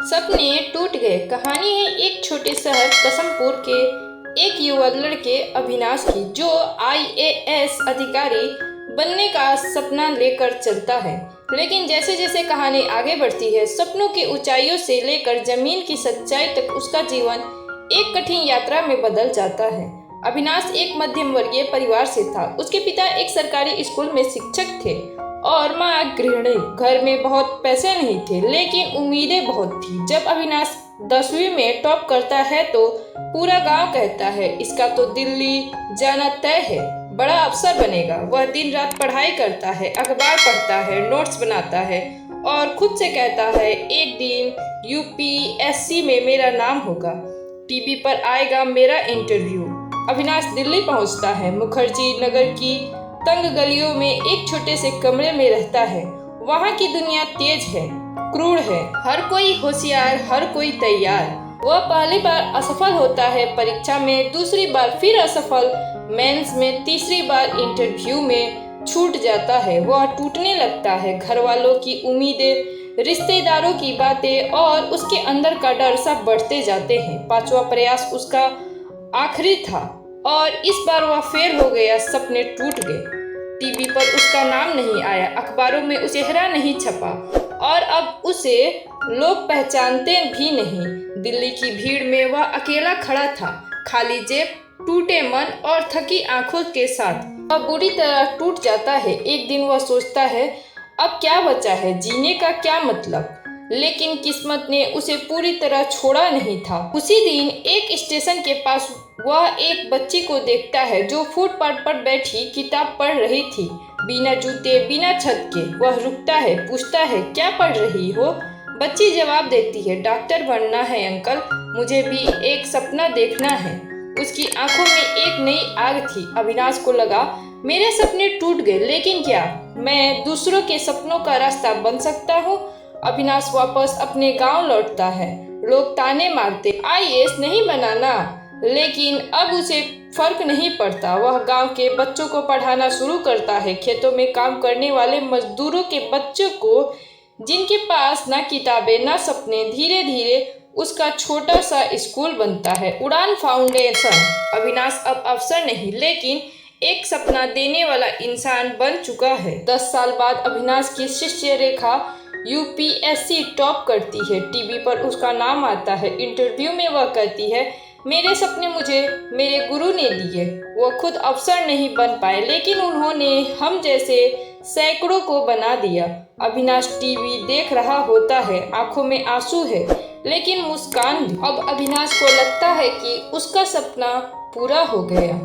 सपने टूट गए। कहानी है एक छोटे शहर कसमपुर के एक युवा लड़के अविनाश की, जो आईएएस अधिकारी बनने का सपना लेकर चलता है। लेकिन जैसे जैसे कहानी आगे बढ़ती है, सपनों की ऊंचाइयों से लेकर जमीन की सच्चाई तक उसका जीवन एक कठिन यात्रा में बदल जाता है। अविनाश एक मध्यम वर्गीय परिवार से था। उसके पिता एक सरकारी स्कूल में शिक्षक थे और माँ गृहिणी। घर में बहुत पैसे नहीं थे, लेकिन उम्मीदें बहुत थी। जब अविनाश 10वीं में टॉप करता है तो पूरा गांव कहता है, इसका तो दिल्ली जाना तय है, बड़ा अफसर बनेगा। वह दिन रात पढ़ाई करता है, अखबार पढ़ता है, नोट्स बनाता है और खुद से कहता है, एक दिन यूपीएससी में मेरा नाम होगा, टीवी पर आएगा मेरा इंटरव्यू। अविनाश दिल्ली पहुंचता है। मुखर्जी नगर की तंग गलियों में एक छोटे से कमरे में रहता है। वहाँ की दुनिया तेज है, क्रूर है, हर कोई होशियार, हर कोई तैयार। वह पहली बार असफल होता है परीक्षा में, दूसरी बार फिर असफल, मेंस में, तीसरी बार इंटरव्यू में छूट जाता है। वह टूटने लगता है। घर वालों की उम्मीदें, रिश्तेदारों की बातें और उसके अंदर का डर सब बढ़ते जाते हैं। 5वां प्रयास उसका आखिरी था और इस बार वह फेल हो गया। सपने टूट गए। टीवी पर उसका नाम नहीं आया, अखबारों में उसे चेहरा नहीं छपा और अब उसे लोग पहचानते भी नहीं। दिल्ली की भीड़ में वह अकेला खड़ा था, खाली जेब, टूटे मन और थकी आंखों के साथ। वह बुरी तरह टूट जाता है। एक दिन वह सोचता है, अब क्या बचा है, जीने का क्या मतलब। लेकिन किस्मत ने उसे पूरी तरह छोड़ा नहीं था। उसी दिन एक स्टेशन के पास वह एक बच्ची को देखता है, जो फुटपाथ पर बैठी किताब पढ़ रही थी, बिना जूते, बिना छत के। वह रुकता है, पूछता है, क्या पढ़ रही हो? बच्ची जवाब देती है, डॉक्टर बनना है अंकल, मुझे भी एक सपना देखना है। उसकी आंखों में एक नई आग थी। अविनाश को लगा, मेरे सपने टूट गए, लेकिन क्या मैं दूसरों के सपनों का रास्ता बन सकता हूँ? अविनाश वापस अपने गांव लौटता है। लोग ताने मारते, आईएएस नहीं बनाना, लेकिन अब उसे फर्क नहीं पड़ता। वह गांव के बच्चों को पढ़ाना शुरू करता है, खेतों में काम करने वाले मजदूरों के बच्चों को, जिनके पास ना किताबें ना सपने। धीरे धीरे उसका छोटा सा स्कूल बनता है, उड़ान फाउंडेशन। अविनाश अब अफसर नहीं, लेकिन एक सपना देने वाला इंसान बन चुका है। 10 साल बाद अविनाश की शिष्य रेखा यूपीएससी टॉप करती है। टीवी पर उसका नाम आता है। इंटरव्यू में वह कहती है, मेरे सपने मुझे मेरे गुरु ने दिए। वो खुद अफसर नहीं बन पाए, लेकिन उन्होंने हम जैसे सैकड़ों को बना दिया। अविनाश टीवी देख रहा होता है, आंखों में आंसू है, लेकिन मुस्कान भी। अब अविनाश को लगता है कि उसका सपना पूरा हो गया।